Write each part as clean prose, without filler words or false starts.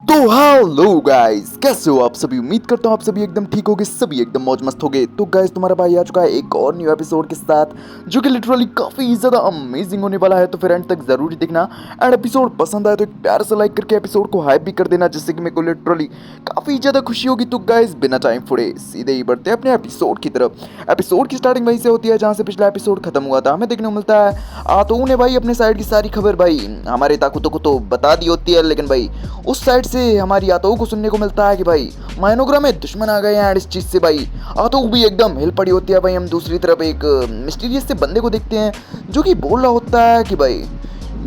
तो hello guys, कैसे हो आप सभी। उम्मीद करता हूँ आप सभी एकदम ठीक होगे, सभी एकदम मौज मस्त होगे। तो गाइस, तुम्हारा भाई आ चुका है एक और न्यू एपिसोड के साथ, जो कि लिटरली काफी ज्यादा अमेजिंग होने वाला है। तो फिर एंड तक जरूर देखना। एंड एपिसोड पसंद आए तो एक प्यार से लाइक करके एपिसोड को हाइप भी कर देना, जिससे कि मेरे को लिटरली काफी ज्यादा खुशी होगी। तो गाइस, बिना टाइम फोड़े सीधे ही बढ़ते हैं अपने एपिसोड की तरफ। एपिसोड की स्टार्टिंग वहीं से होती है जहाँ से पिछला एपिसोड खत्म हुआ था। हमें देखने को मिलता है आतोऊ ने भाई अपने साइड की सारी खबर भाई हमारे ताकुतो को तो बता दी होती है, लेकिन भाई उस साइड से हमारी आतोऊ को सुनने को मिलता है कि भाई माइनोग्रा में दुश्मन आ गए हैं। एंड इस चीज से भाई आतोऊ भी एकदम हिल पड़ी होती है। भाई हम दूसरी तरफ एक मिस्टीरियस से बंदे को देखते हैं जो कि बोल रहा होता है कि भाई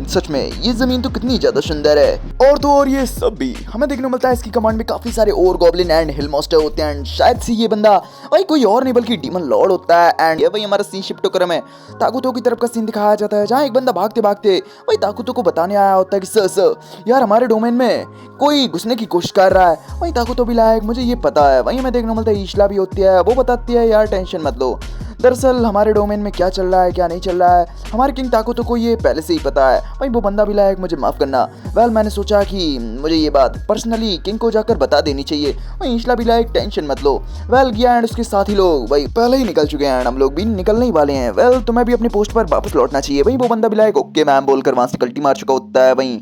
सच में ये जमीन तो कितनी ज्यादा सुंदर है। और तो और ये सब भी हमें देखने को मिलता है इसकी कमांड में काफी सारे और गॉब्लिन एंड हिल मॉन्स्टर होते हैं। एंड शायद से ये बंदा भाई कोई और नहीं बल्कि डीमन लॉर्ड होता है। एंड ये भाई हमारा सीन शिफ्ट होकर हमें ताकुतो की तरफ का सीन दिखाया जाता है, जहाँ एक बंदा भागते भागते भाई ताकुतो को बताने आया होता है कि सर यार हमारे डोमेन में कोई घुसने की कोशिश कर रहा है। वही ताकुतो भी लायक मुझे ये पता है। वहीं हमें देखने को मिलता है ईशला भी होती है, वो बताती है यार टेंशन मत लो, दरअसल हमारे डोमेन में क्या चल रहा है क्या नहीं चल रहा है हमारे किंग ताकुतो को ये पहले से ही पता है। भाई वो बंदा भी लायक मुझे माफ करना। मैंने सोचा कि मुझे ये बात पर्सनली किंग को जाकर बता देनी चाहिए। वही ईशला भी लायक टेंशन मत लो। गया एंड उसके साथ ही लोग भाई पहले ही निकल चुके हैं, हम लोग भी निकलने ही वाले हैं। तुम्हें भी अपने पोस्ट पर वापस लौटना चाहिए। वही वो बंदा भी लायक ओके मैम बोलकर वहां से कल्टी मार चुका होता है। वहीं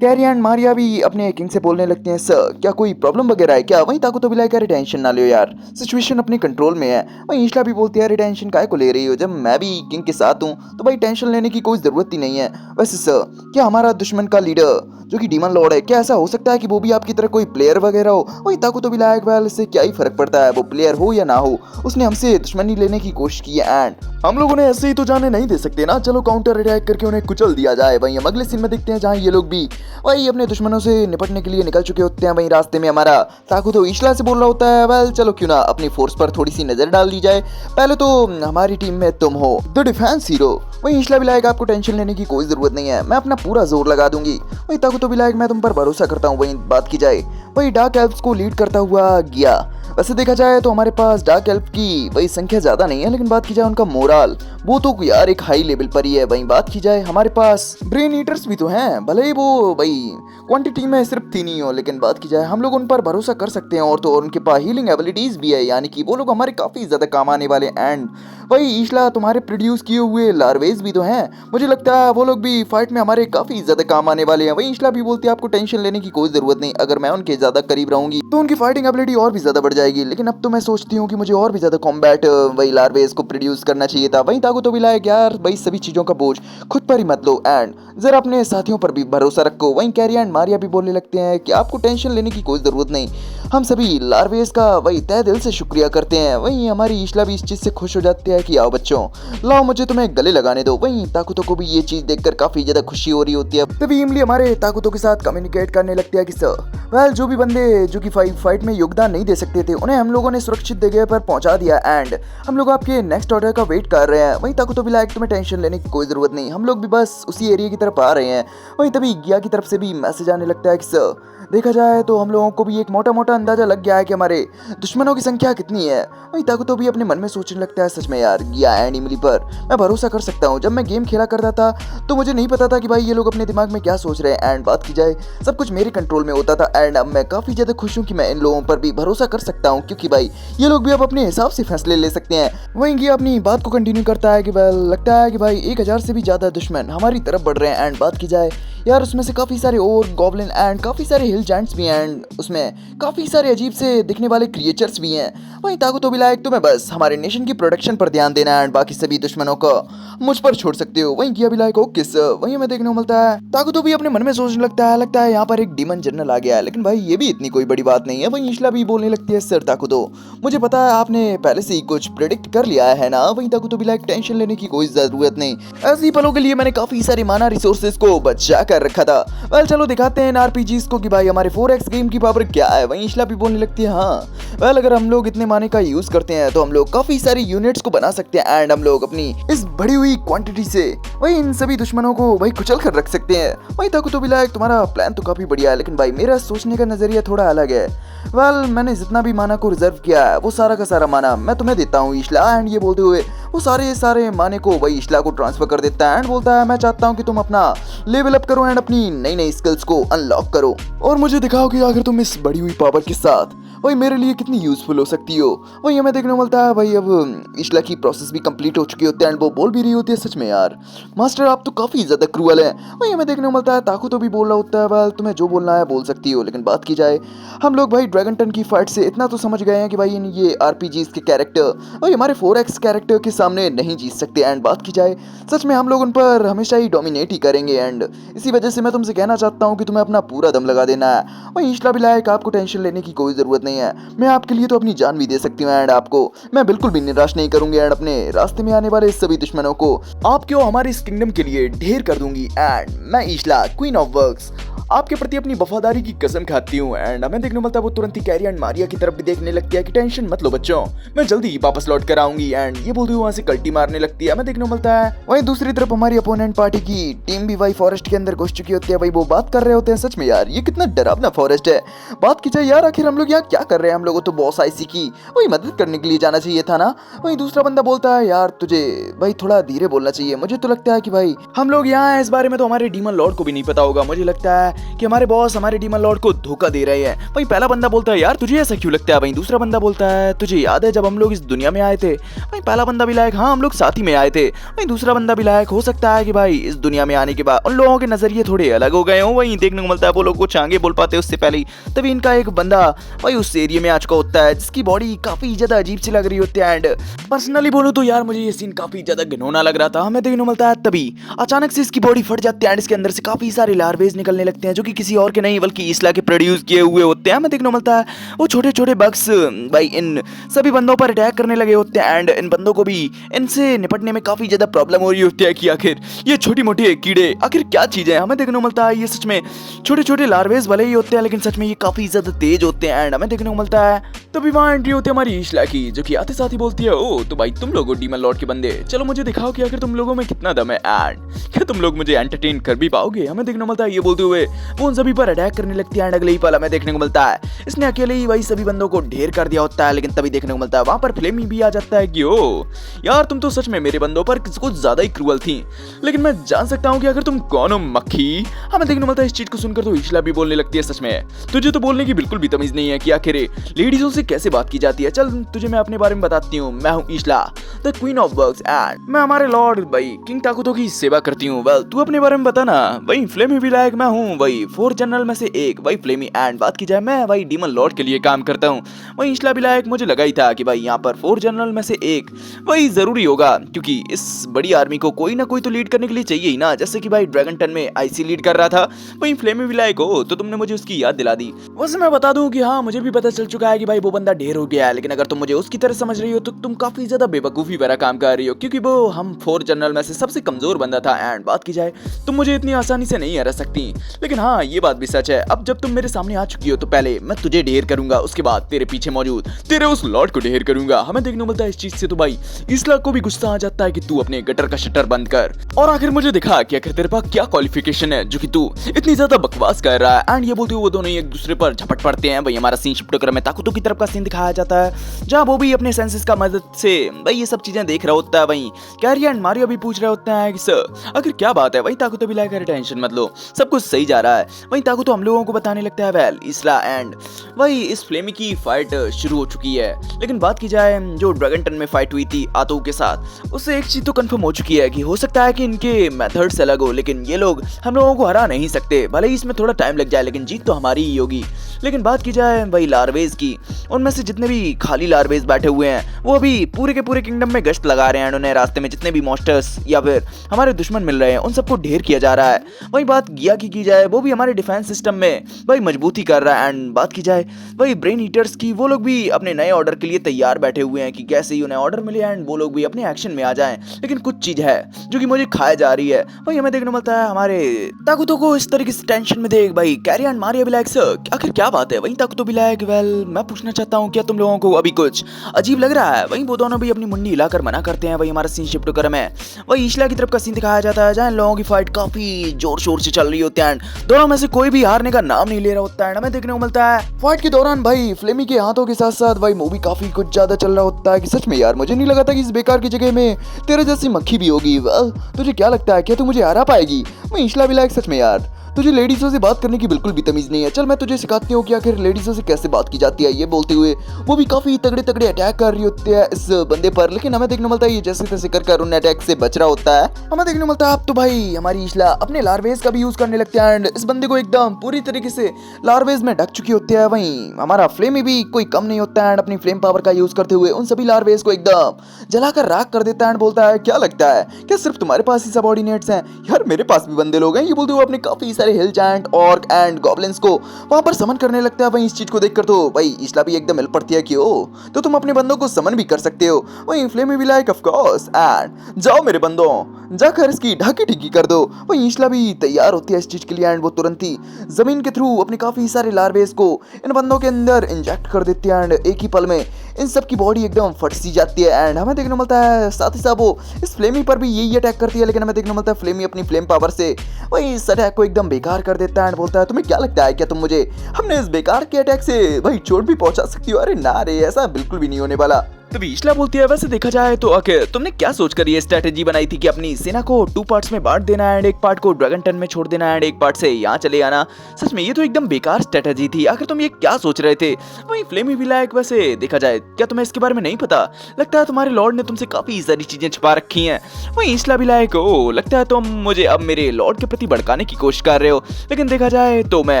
कैरी एंड मारिया भी अपने किंग से बोलने लगते हैं सर क्या कोई प्रॉब्लम वगैरह है क्या। वहीं ताकुतो भी लाइक अरे टेंशन ना लो यार, सिचुएशन अपने कंट्रोल में है। वहीं ईशला भी बोलती है अरे टेंशन काहे को ले रही हो, जब मैं भी किंग के साथ हूँ तो भाई टेंशन लेने की कोई जरूरत ही नहीं है। वैसे सर क्या हमारा दुश्मन का लीडर जो कि डीमन लॉर्ड है, क्या ऐसा हो सकता है कि वो भी आपकी तरह कोई प्लेयर वगैरह हो। वही ताकुतो भी लायक वेल इससे क्या ही फर्क पड़ता है वो प्लेयर हो या ना हो, उसने हमसे दुश्मनी लेने की कोशिश की है एंड हम लोग उन्हें ऐसे ही तो जाने नहीं दे सकते ना, चलो काउंटर अटैक करके उन्हें कुचल दिया जाए। वहीं हम अगले सीन में देखते हैं जहाँ ये लोग भी वही अपने दुश्मनों से निपटने के लिए निकल चुके होते हैं। वहीं रास्ते में हमारा ताकुतो ईशला से बोल रहा होता है वेल चलो क्यों ना अपनी फोर्स पर थोड़ी सी नजर डाल दी जाए, पहले तो हमारी टीम में तुम हो द डिफेंस हीरो। वहीं ईशला भी लायक आपको टेंशन लेने की कोई जरूरत नहीं है, मैं अपना पूरा जोर लगा दूंगी। वहीं ताकुतो भी लायक मैं तुम पर भरोसा करता हूँ। वहीं बात की जाए वही डार्क एल्फ्स को लीड करता हुआ गया। वैसे देखा जाए तो हमारे पास डार्क एल्फ की वही संख्या ज्यादा नहीं है, लेकिन बात की जाए उनका मोरल वो तो यार एक हाई लेवल पर ही है। वहीं बात की जाए हमारे पास ब्रेन ईटर्स भी तो हैं, भले ही वो भाई क्वांटिटी में सिर्फ 3 ही हो, लेकिन बात की जाए हम लोग उन पर भरोसा कर सकते हैं। और तो और उनके पास हीलिंग एबिलिटीज भी है, यानी कि वो लोग हमारे काफी ज्यादा काम आने वाले। एंड वही ईशला तुम्हारे प्रोड्यूस किए हुए लार्वेज भी तो हैं, मुझे लगता है वो लोग भी फाइट में हमारे काफी ज्यादा काम आने वाले हैं। वही ईशला भी बोलती है आपको टेंशन लेने की कोई जरूरत नहीं, अगर मैं उनके ज्यादा करीब रहूंगी तो उनकी फाइटिंग एबिलिटी और भी ज्यादा बढ़ जाएगी। लेकिन अब तो मैं सोचती हूँ कि मुझे और भी ज्यादा कॉम्बैट वही लार्वेज को प्रोड्यूस करना चाहिए था। वहीं ताकुतो भी लायक यार भाई सभी चीजों का बोझ खुद पर ही मत लो एंड जरा अपने साथियों पर भी भरोसा रखो। वहीं कैरी एंड मारिया भी बोलने लगते हैं कि आपको टेंशन लेने की कोई जरूरत नहीं, हम सभी लार्वेज का वही तहे दिल से शुक्रिया करते हैं। वहीं हमारी ईशला भी इस चीज से खुश हो जाती है कि आओ बच्चों लाओ मुझे तुम्हें गले लगाने दो। वहीं ताकुतो को भी ये चीज देखकर काफी ज्यादा खुशी हो रही होती है। तभी इमली हमारे ताकुतो के साथ कम्युनिकेट करने लगती है कि सर वेल जो भी बंदे जो कि फाइट में योगदान नहीं दे सकते थे उन्हें हम लोगों ने सुरक्षित जगह पर पहुंचा दिया एंड हम लोग आपके नेक्स्ट ऑर्डर का वेट कर रहे हैं। वहीं ताकुतो भी लायक तुम्हें टेंशन लेने की कोई जरूरत नहीं, हम लोग भी बस उसी एरिया की तरफ आ रहे हैं। वहीं तभी गिया की तरफ से भी मैसेज आने लगता है कि सर देखा जाए तो हम लोगों को भी एक मोटा मोटा अंदाजा लग गया है कि हमारे दुश्मनों की संख्या कितनी है। वहीं ताकुतो भी अपने मन में सोचने लगता है सच में यार गिया एंड इमली पर मैं भरोसा कर सकता हूँ। जब मैं गेम खेला करता था तो मुझे नहीं पता था कि भाई ये लोग अपने दिमाग में क्या सोच रहे हैं। एंड बात की जाए सब कुछ मेरे कंट्रोल में होता था एंड अब मैं काफी ज्यादा खुश हूँ कि मैं इन लोगों पर भी भरोसा कर सकता हूँ, क्योंकि भाई ये लोग भी अब अपने हिसाब से फैसले ले सकते हैं। वहीं गिया अपनी बात को कंटिन्यू करता है कि वेल लगता है कि भाई 1000 से भी ज्यादा दुश्मन हमारी तरफ बढ़ रहे हैं। एंड बात की जाए यार उसमें से काफी सारे और गॉब्लिन एंड काफी सारे हिल जायंट्स भी हैं एंड उसमें काफी सारे अजीब से दिखने वाले क्रिएचर्स भी हैं। वहीं ताकुतो भी लायक तुम्हें बस हमारे नेशन की प्रोडक्शन पर ध्यान देना एंड बाकी सभी दुश्मनों को मुझ पर छोड़ सकते हो। वहीं गिया भी लायक ओके सर। वहीं हमें देखने को मिलता है ताकुतो भी अपने मन में सोचने लगता है यहाँ पर एक डीमन जनरल आ गया है, लेकिन भाई ये भी इतनी कोई बड़ी बात नहीं है। वहीं ईशला भी बोलने लगती है सर ताकुतो मुझे पता है आपने पहले से ही कुछ प्रेडिक्ट कर लिया है ना। वहीं ताकुतो भी लायक टेंशन लेने की कोई जरूरत नहीं, ऐसी पलों के लिए मैंने काफी सारे माना रिसोर्सेज को बचा कर रखा था। वेल चलो दिखाते हैं आरपीजीज को कि भाई हमारे 4x गेम की पावर क्या है। वहीं ईशला भी बोलने लगती है हाँ वेल अगर हम लोग इतने माने का यूज करते हैं तो हम लोग काफी सारी यूनिट्स को बना सकते हैं एंड हम लोग अपनी इस बढ़ी हुई क्वांटिटी से वही इन सभी दुश्मनों को वही कुचल कर रख सकते हैं। वहीं ताकुतो भी लायक तुम्हारा प्लान तो काफी बढ़िया है, लेकिन भाई मेरा सोचने का नजरिया थोड़ा अलग है। वेल मैंने जितना भी माना को रिजर्व किया है वो सारा का सारा माना मैं तुम्हें देता हूँ ईशला। एंड ये बोलते हुए वो सारे माने को वही ईशला को ट्रांसफर कर देता है एंड बोलता है मैं चाहता हूँ कि तुम अपना लेवल अप करो एंड अपनी नई नई स्किल्स को अनलॉक करो और मुझे दिखाओ कि आखिर तुम इस बढ़ी हुई पावर के साथ वही मेरे लिए कितनी यूजफुल हो सकती हो। वही हमें देखने को मिलता है भाई अब ईशला की प्रोसेस भी कंप्लीट हो चुकी होती है एंड वो बोल भी रही होती है सच में यार मास्टर आप तो काफी ज्यादा क्रूअल है। वही हमें देखने को मिलता है ताकू तो भी बोल रहा होता है वेल तुम्हें जो बोलना है बोल सकती हो, लेकिन बात की जाए हम लोग भाई ड्रैगन टन की फाइट से इतना तो समझ गए हैं कि भाई ये आरपीजीज के कैरेक्टर भाई हमारे 4x कैरेक्टर के सामने नहीं जीत सकते। एंड बात की जाए सच में हम लोग उन पर हमेशा ही डोमिनेट ही करेंगे एंड इसी वजह से मैं तुमसे कहना चाहता हूँ कि तुम्हें अपना पूरा दम लगा देना है। वही ईशला भी लायक आपको टेंशन लेने की कोई ज़रूरत नहीं है, मैं आपके लिए तो अपनी जान भी दे सकती हूँ एंड आपको मैं बिल्कुल भी निराश नहीं करूंगी एंड अपने रास्ते में आने वाले सभी दुश्मनों को आपके हमारे इस किंगडम के लिए ढेर कर दूंगी। एंड मैं ईशला क्वीन ऑफ वर्क्स आपके प्रति अपनी वफादारी की कसम खाती हूँ। एंड हमें देखने को मिलता है वो तुरंत ही कैरी एंड मारिया की तरफ भी देखने लगती है कि टेंशन मत लो बच्चों, मैं जल्दी ही वापस लौट कर आऊंगी। एंड ये बोलते हुए वहां से कल्टी मारने लगती है। हमें देखने को मिलता है वहीं दूसरी तरफ हमारी अपोनेंट पार्टी की टीम भी वही फॉरेस्ट के अंदर घुस चुकी होती है। भाई वो बात कर रहे होते हैं सच में यार ये कितना डरावना फॉरेस्ट है। बात की जाए यार आखिर हम लोग यहाँ क्या कर रहे हैं, हम लोगों तो बॉस आईसी की वही मदद करने के लिए जाना चाहिए था ना। वही दूसरा बंदा बोलता है यार तुझे भाई थोड़ा धीरे बोलना चाहिए, मुझे तो लगता है कि भाई हम लोग यहाँ हैं इस बारे में तो हमारे डीमन लॉर्ड को भी नहीं पता होगा, मुझे लगता है कि हमारे बॉस हमारे डीमन लॉर्ड को धोखा दे रहे हैं। वही पहला बंदा बोलता है यार तुझे ऐसा क्यों लगता है। वही दूसरा बंदा बोलता है तुझे याद है जब हम लोग इस दुनिया में आए थे। वही पहला बंदा भी लायक हाँ हम लोग साथ ही में आए थे। वही दूसरा बंदा भी लायक हो सकता है कि भाई इस दुनिया में आने के बाद उन लोगों के नजरिए थोड़े अलग हो गए हों। वही देखने को मिलता है वो लोग कुछ आगे बोल पाते उससे पहले तभी इनका एक बंदा वही उस एरिया में आ चुका होता है जिसकी बॉडी काफी ज्यादा अजीब सी लग रही होती है। एंड पर्सनली बोलूं तो यार मुझे ये सीन काफी ज्यादा घिनौना लग रहा था। हमें देखने को मिलता है तभी अचानक से इसकी बॉडी फट जाती है एंड इसके अंदर से काफी सारे लार्वेज निकलने लगते हैं जो कि किसी और के नहीं बल्कि ईशला के प्रोड्यूस किए हुए होते हैं। हमें देखने को मिलता है वो छोटे छोटे बग्स भाई इन सभी बंदों पर अटैक करने लगे होते हैं एंड इन बंदों को भी इनसे निपटने में काफी ज्यादा प्रॉब्लम हो रही होती है कि आखिर ये छोटी मोटी कीड़े आखिर क्या चीजें हैं। हमें देखने को मिलता है ये सच में छोटे छोटे लार्वेज भले ही होते हैं लेकिन सच में ये काफी ज्यादा तेज होते हैं। एंड हमें देखने को मिलता है तभी वहां एंट्री होती है हमारी ईशला की जो कि आते साथ ही बोलती है ओ तो भाई तुम लोग डीमन लॉर्ड के बंदे चलो मुझे दिखाओ कि आखिर तुम लोगों में कितना दम है एंड क्या तुम लोग मुझे एंटरटेन कर भी पाओगे। हमें देखने को मिलता है ये बोलते हुए वो उन सभी पर अटैक करने लगती है एंड अगले ही पल हमें देखने को मिलता है इसने अकेले ही वही सभी बंदों को ढेर कर दिया होता है। लेकिन तभी देखने को मिलता है वहां पर फ्लेमी भी आ जाता है कि ओ यार तुम तो सच में मेरे बंदों पर कुछ ज्यादा ही क्रूअल थी, लेकिन मैं जान सकता हूँ कि अगर तुम कौन हो मक्खी। हमें देखने को मिलता है इस चीज को सुनकर तो ईशला भी बोलने लगती है सच में तुझे तो बोलने की बिल्कुल भी तमीज नहीं है कि आखिर लेडीजों से कैसे बात की जाती है। चल तुझे मैं अपने बारे में बताती हूँ, मैं हूँ Ishla the queen of works and मैं हमारे लॉर्ड भाई किंग ताकुतो की सेवा करती हूँ। वेल तू अपने बारे में बता ना। वही फ्लेमी भी लायक मैं हूँ वही 4 जनरल में से एक वही फ्लेमी। एंड बात की जाए मैं वही डीमन लॉर्ड के लिए काम करता हूँ। वही ईशला भी लायक मुझे लगा ही था कि भाई यहाँ पर 4 जनरल में से एक वही जरूरी होगा क्योंकि इस बड़ी आर्मी को कोई ना कोई तो लीड करने के लिए चाहिए ही ना, जैसे कि भाई ड्रैगन टन में आईसी लीड कर रहा था। वही फ्लेमी भी लायक हो तो तुमने मुझे उसकी याद दिला दी। वैसे मैं बता दूं कि हाँ मुझे भी पता चल चुका है कि भाई वो बंदा ढेर हो गया है, लेकिन अगर तुम मुझे उसकी तरह समझ रही हो तो तुम काफी ज्यादा बेवकूफी भरा काम कर रही हो क्योंकि वो हम 4 जनरल में से सबसे कमजोर बंदा था। एंड बात की जाए तुम मुझे इतनी आसानी से नहीं हरा सकती, लेकिन हाँ ये बात भी सच है अब जब तुम मेरे सामने आ चुकी हो तो पहले मैं तुझे ढेर करूंगा उसके बाद तेरे पीछे मौजूद तेरे उस लॉर्ड को ढेर करूंगा। हमें देखने को मिलता है इस चीज से तो भाई ईशला को भी गुस्सा आ जाता है कि तू अपने गटर का शटर बंद कर और आखिर मुझे दिखा कि आखिर तेरे पास क्या क्वालिफिकेशन है जो कि तू इतनी ज्यादा बकवास कर रहा है। एंड ये बोलते हुए वो दोनों एक दूसरे पर झपट पड़ते हैं। भाई हमारा सीन शिफ्ट कर में ताकुतो की तरफ का सीन दिखाया जाता है जहाँ वो भी अपने सेंसेस का मदद से भाई ये सब चीजें देख रहा होता है। वहीं कैरी एंड मारियो भी पूछ रहे होते हैं कि सर आखिर क्या बात है। वही ताकुतो भी लाकर टेंशन मत लो सब कुछ सही जा रहा है। वहीं ताकुतो हम लोगों को बताने लगता है वेल ईशला एंड वही इस फ्लेमी की फाइट शुरू हो चुकी है, लेकिन बात की जाए जो ड्रैगन टन में फाइट हुई थी आतो के साथ उससे एक चीज तो कंफर्म हो चुकी है कि हो सकता है कि इनके मेथड्स अलग हो लेकिन ये लोग हम लोगों को हरा नहीं सकते, भले ही इसमें थोड़ा टाइम लग जाए लेकिन जीत तो हमारी ही होगी। लेकिन बात की जाए वही लार्वेज की, उनमें से जितने भी खाली लार्वेज बैठे हुए हैं वो अभी पूरे के पूरे किंगडम में गश्त लगा रहे हैं। उन्हें रास्ते में जितने भी मॉन्स्टर्स या फिर हमारे दुश्मन मिल रहे हैं उन सबको ढेर किया जा रहा है। वही बात गिया की जाए वो भी हमारे डिफेंस सिस्टम में वही मजबूती कर रहा है। एंड बात की जाए वही ब्रेन ईटर्स की, वो लोग भी अपने नए ऑर्डर के लिए तैयार बैठे हुए हैं कि कैसे ही उन्हें ऑर्डर मिले एंड वो लोग भी अपने एक्शन में आ जाएं। लेकिन कुछ चीज है जो कि मुझे खाया जा रही है। वही हमें देखने को मिलता है हमारे ताकुतो को इस तरीके से टेंशन में देख भाई कैरी एंड मारिया भी लाइक सर आखिर क्या क्या बात है? वहीं तक तो विलायक, वेल मैं पूछना चाहता हूँ क्या तुम लोगों को अभी कुछ अजीब लग रहा है? वहीं वो दोनों भी अपनी मुंडी हिलाकर मना करते हैं। वहीं हमारा सीन शिफ्ट कर में वही ईशला की तरफ का सीन दिखाया जाता है जहाँ इन लोगों की फाइट काफी जोर शोर से चल रही होती है। दोनों में से कोई भी हारने का नाम नहीं ले रहा होता है। हमें देखने को मिलता है फाइट के दौरान भाई फ्लेमी के हाथों के साथ साथ भाई मूवी काफी कुछ ज्यादा चल रहा होता है कि सच में यार मुझे नहीं लगा था कि इस बेकार की जगह में तेरे जैसी मक्खी भी होगी। वेल तुझे क्या लगता है, क्या तू मुझे हरा पाएगी? मैं ईशला विलायक सच में यार तुझे लेडीजों से बात करने की बिल्कुल भी तमीज नहीं है। चल मैं तुझे सिखाती हूँ कि आखिर लेडीजों से कैसे बात की जाती है। ये बोलते हुए वो भी काफी तगड़े तगड़े अटैक कर रही होती है इस बंदे पर, लेकिन हमें देखने मिलता है ये जैसे तैसे कर उन अटैक से बच रहा होता है। हमें देखने मिलता है अब तो भाई हमारी ईशला अपने लार्वेज का भी यूज करने लगते हैं एंड इस बंदे को एकदम पूरी तरीके से लार्वेज में ढक चुकी होती है। वहीं हमारा फ्लेमी भी कोई कम नहीं होता है एंड अपनी फ्लेम पावर का यूज करते हुए उन सभी लार्वेज को एकदम जलाकर राख कर देता है एंड बोलता है क्या लगता है क्या सिर्फ तुम्हारे पास ही सबऑर्डिनेट्स हैं? यार मेरे पास भी बंदे लोग हैं। ये बोलते हुए अपने काफी सारे हिल जायंट ऑर्क एंड गॉब्लिन्स को वहां पर समन करने लगता है। वहीं इस चीज को देखकर तो भाई ईशला भी एकदम हिल पड़ती है कि ओ तो तुम अपने बंदों को समन भी कर सकते हो। वहीं फ्लेमी भी लाइक ऑफ कोर्स एंड जाओ मेरे बंदों जाकर इसकी ढाकी ढीकी कर दो। वहीं ईशला भी तैयार होती है इस चीज के लिए एंड वो तुरंत ही जमीन के थ्रू अपने काफी सारे लार्वेज को इन बंदों के अंदर इंजेक्ट कर देती है एंड एक ही पल में इन सब की बॉडी एकदम फट सी जाती है एंड हमें देखने को मिलता है साथ ही साथ वो इस फ्लेमी पर भी यही अटैक करती है, लेकिन हमें देखने को मिलता है फ्लेमी अपनी फ्लेम पावर से वही इस अटैक को एकदम बेकार कर देता है एंड बोलता है तुम्हें क्या लगता है क्या तुम मुझे हमने इस बेकार के अटैक से भाई चोट भी पहुंचा सकती हो? अरे ना रे ऐसा बिल्कुल भी नहीं होने वाला। तो ईशला बोलती है वैसे देखा जाए तो आखिर तुमने क्या सोचकर ये स्ट्रेटेजी बनाई थी कि अपनी सेना को 2 पार्ट्स में बांट देना एंड एक पार्ट को ड्रैगन टन में छोड़ देना एंड एक पार्ट से यहाँ चले आना? सच में ये तो एकदम बेकार स्ट्रेटेजी थी। आखिर तुम ये क्या सोच रहे थे? वहीं फ्लेमी विलायक वैसे देखा जाए क्या तुम्हें इसके बारे में नहीं पता? लगता है तुम्हारे लॉर्ड ने तुमसे काफी सारी चीजें छुपा रखी हैं। वहीं ईशला विलायक ओ लगता है तुम मुझे अब मेरे लॉर्ड के प्रति भड़काने की कोशिश कर रहे हो, लेकिन देखा जाए तो मैं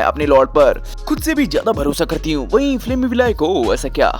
अपने लॉर्ड पर खुद से भी ज्यादा भरोसा करती हूँ। वहीं फ्लेमी विलायक ओ ऐसा क्या?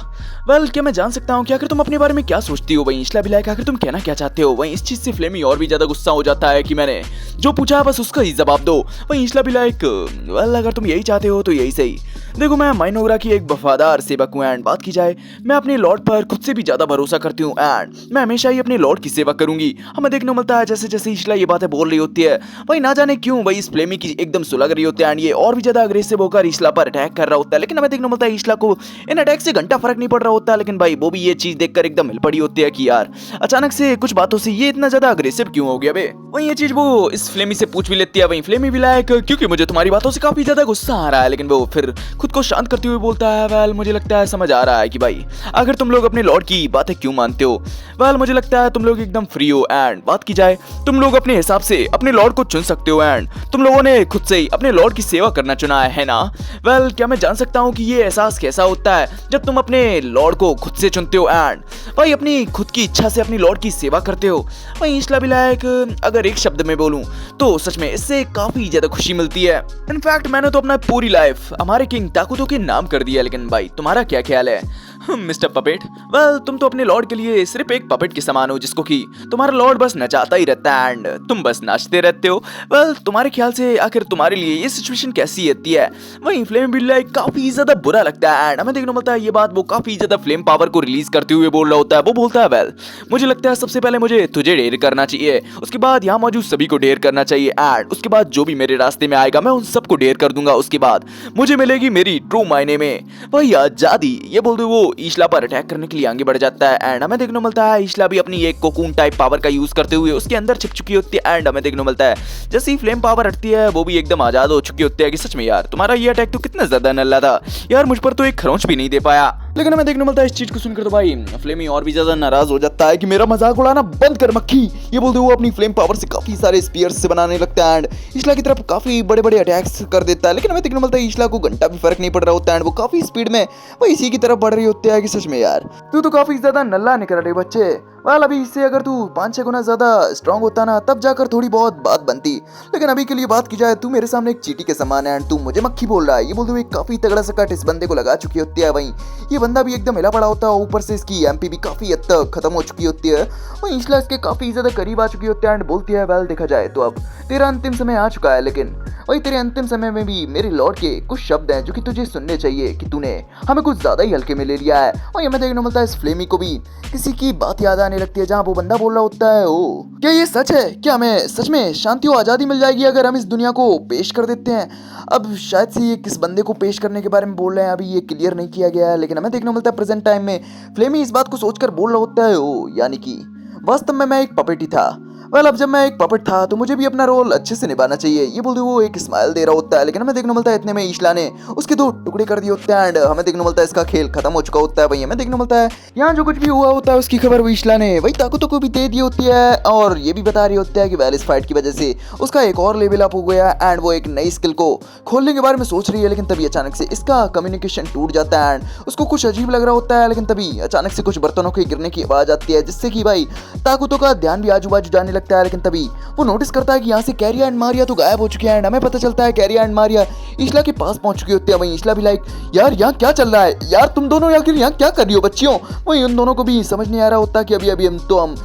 वेल क्या मैं जान सकता हूँ कि आखिर तुम अपने बारे में क्या सोचती हो? वहीं ईशला विलायक आखिर तुम कहना क्या चाहते हो? वहीं इस चीज से फ्लेमी और भी ज्यादा गुस्सा हो जाता है कि मैंने जो पूछा बस उसका ही जवाब दो। वहीं ईशला विलायक वेल अगर तुम यही चाहते हो तो यही सही। देखो मैं माइनोग्रा की एक वफादार सेवक हूँ एंड बात की जाए मैं अपने लॉर्ड पर खुद से भी ज्यादा भरोसा करती हूँ एंड मैं हमेशा ही अपने लॉर्ड की सेवा करूंगी। हमें देखने को मिलता है जैसे जैसे ईशला ये बातें बोल रही होती है वही ना जाने क्यों वही इस फ्लेमी की एकदम सुलग रही होती है एंड ये और भी ज्यादा अग्रेसिव होकर ईशला पर अटैक कर रहा होता है। लेकिन हमें देखने को मिलता है ईशला को इन अटैक से घंटा फर्क नहीं पड़ रहा होता, लेकिन भाई वो भी ये चीज देखकर एकदम हिल पड़ी होती है कि यार अचानक से कुछ बातों से ये इतना ज्यादा अग्रेसिव क्यों हो गया बे। वहीं ये चीज वो इस फ्लेमी से पूछ भी लेती है। वहीं फ्लेमी विलायक क्योंकि मुझे तुम्हारी बातों से काफी ज्यादा गुस्सा आ रहा है, लेकिन वो फिर खुद को शांत करते हुए बोलता है वेल मुझे लगता है समझ आ रहा है कि भाई आखिर तुम लोग अपने लॉर्ड की बातें क्यों मानते हो। वेल मुझे लगता है तुम लोग एकदम फ्री हो एंड बात की जाए तुम लोग अपने हिसाब से अपने लॉर्ड को चुन सकते हो एंड तुम लोगों ने खुद से ही अपने लॉर्ड की सेवा करना चुना है ना? वेल क्या मैं जान सकता हूँ कि ये एहसास कैसा होता है जब तुम अपने लॉर्ड को खुद से चुनते हो एंड भाई अपनी खुद की इच्छा से अपनी लॉर्ड की सेवा करते हो? वहीं ईशला विलायक अगर एक शब्द में बोलूं तो सच में इससे काफी ज्यादा खुशी मिलती है। इनफैक्ट मैंने तो अपना पूरी लाइफ हमारे किंग ताकुतो के नाम कर दिया, लेकिन भाई तुम्हारा क्या ख्याल है मिस्टर पपेट? वेल तुम तो अपने लॉर्ड के लिए सिर्फ एक पपेट के समान हो जिसको कि तुम्हारा लॉर्ड बस नचाता ही रहता है एंड तुम बस नाचते रहते हो। वेल तुम्हारे ख्याल से आखिर तुम्हारे लिए ये सिचुएशन कैसी रहती है? वहीं फ्लेम विलायक काफी ज्यादा बुरा लगता है एंड हमें देखने को मिलता है ये बात वो काफी ज्यादा फ्लेम पावर को रिलीज करते हुए बोल रहा होता है। वो बोलता है वेल मुझे लगता है सबसे पहले मुझे तुझे ढेर करना चाहिए, उसके बाद यहाँ मौजूद सभी को ढेर करना चाहिए एंड उसके बाद जो भी मेरे रास्ते में आएगा मैं उन सबको ढेर कर दूंगा। उसके बाद मुझे मिलेगी मेरी ट्रू मायने में वही आजादी। ये बोलते वो ईशला पर अटैक करने के लिए आगे बढ़ जाता है एंड हमें देखने को मिलता है ईशला भी अपनी एक कोकून टाइप पावर का यूज करते हुए उसके अंदर छिप चुकी होती है एंड हमें देखने को मिलता है जैसे ही फ्लेम पावर हटती है वो भी एकदम आजाद हो चुकी होती है कि सच में यार तुम्हारा ये अटैक तो कितना ज्यादा नल्ला था यार, मुझ पर तो एक खरोंच भी नहीं दे पाया। लेकिन हमें देखने को मिलता है इस चीज को सुनकर तो भाई फ्लेमी और भी ज्यादा नाराज हो जाता है कि मेरा मजाक उड़ाना बंद कर मक्खी। ये बोलते हुए अपनी फ्लेम पावर से काफी सारे स्पीयर्स से बनाने लगता है एंड ईशला की तरफ काफी बड़े बड़े अटैक्स कर देता है। लेकिन हमें देखने को मिलता है ईशला को घंटा भी फर्क नहीं पड़ रहा होता है एंड वो काफी स्पीड में वो इसी की तरफ बढ़ रही होती है कि सच में यार तू तो काफी ज्यादा नल्ला निकल रहे बच्चे। वाल अभी इससे अगर तू 5-6 गुना ज्यादा स्ट्रांग होता ना तब जाकर थोड़ी बहुत बात बनती, लेकिन अभी के लिए बात की जाए तू मेरे सामने एक चींटी के समान है एंड तू मुझे मक्खी बोल रहा है। ये बोलते हुए काफी तगड़ा सा कट इस बंदे को लगा चुकी होती है। वहीं ये बंदा भी एकदम हिला पड़ा होता है, ऊपर से इसकी एमपी भी काफी हद तक खत्म हो चुकी होती है। वहीं ईशला इसके काफी ज्यादा करीब आ चुकी होती है एंड बोलती है वेल देखा जाए तो अब तेरा अंतिम समय आ चुका है, लेकिन वही तेरे अंतिम समय में भी मेरे लॉर्ड के कुछ शब्द हैं जो कि तुझे सुनने चाहिए कि तूने हमें कुछ ज्यादा ही हल्के में ले लिया है। और हमें देखने को मिलता है इस फ्लेमी को भी किसी की बात याद आने जाने लगती है जहाँ वो बंदा बोल रहा होता है, ओ क्या ये सच है? क्या हमें सच में शांति और आज़ादी मिल जाएगी अगर हम इस दुनिया को पेश कर देते हैं? अब शायद से ये किस बंदे को पेश करने के बारे में बोल रहे हैं, अभी ये क्लियर नहीं किया गया है, लेकिन हमें देखने को मिलता है प्रेजेंट टाइम में फ्लेमी इस बात को सोचकर बोल रहा होता है, ओ यानी कि वास्तव में मैं एक पपेट ही था। वेल, अब जब मैं एक पपेट था तो मुझे भी अपना रोल अच्छे से निभाना चाहिए। ये बोलते वो एक स्माइल दे रहा होता है, लेकिन हमें देखने को मिलता है इतने में ईशला ने उसके दो टुकड़े कर दिए होते हैं एंड हमें देखने को मिलता है इसका खेल खत्म हो चुका होता है। वही हमें देखने को मिलता है यहाँ जो कुछ भी हुआ होता है उसकी खबर वो ईशला ने वही ताकतों को भी दे दी होती है और ये भी बता रही होती है कि वेल इस फाइट की वजह से उसका एक और लेवल अप हो गया एंड वो एक नई स्किल को खोलने के बारे में सोच रही है। लेकिन तभी अचानक से इसका कम्युनिकेशन टूट जाता है एंड उसको कुछ अजीब लग रहा होता है, लेकिन तभी अचानक से कुछ बर्तनों के गिरने की आवाज आती है जिससे कि भाई ताकतों का ध्यान भी आजू बाजू जाने लगता है। लेकिन तभी वो नोटिस करता है कि यहाँ से कैरिया एंड मारिया तो गायब हो चुके हैं एंड हमें पता चलता है कैरिया एंड मारिया ईशला के पास पहुंच चुकी होती है। वहीं ईशला भी लाइक यार यहाँ क्या चल रहा है, यार तुम दोनों आखिर यहाँ क्या कर रही हो बच्चियों? वहीं उन दोनों को भी समझ नहीं आ रहा होता कि अभी अभी हम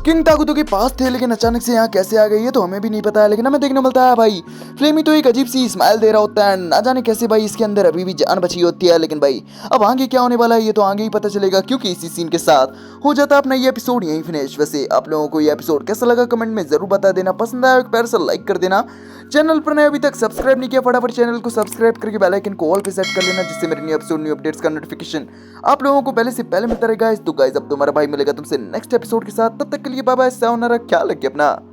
किंग ताकतों के पास थे, लेकिन अचानक से यहाँ कैसे आ गई है तो हमें भी नहीं पता है। लेकिन हमें देखने को मिलता है भाई फ्लेमी तो एक अजीब सी स्माइल दे रहा होता है, ना जाने कैसे भाई इसके अंदर अभी भी जान बची होती है। लेकिन भाई अब आगे क्या होने वाला है ये तो आगे ही पता चलेगा, क्योंकि इसी सीन के साथ हो जाता है अपना ये एपिसोड यहीं फिनिश। वैसे आप लोगों को ये एपिसोड कैसा लगा कमेंट में जरूर बता देना, पसंद आया एक प्यार से लाइक कर देना, चैनल पर नए अभी तक सब्सक्राइब नहीं किया फटाफट चैनल को सब्सक्राइब करके बेल आइकन को ऑल पे सेट कर लेना जिससे मेरे न्यू एपिसोड न्यू अपडेट्स का नोटिफिकेशन आप लोगों को पहले से पहले मिलता रहेगा। तो गाइस अब तुम्हारा भाई मिलेगा तुमसे नेक्स्ट एपिसोड के साथ, तब तक के लिए बाय बाय, सायोनारा, ख्याल रखिए अपना।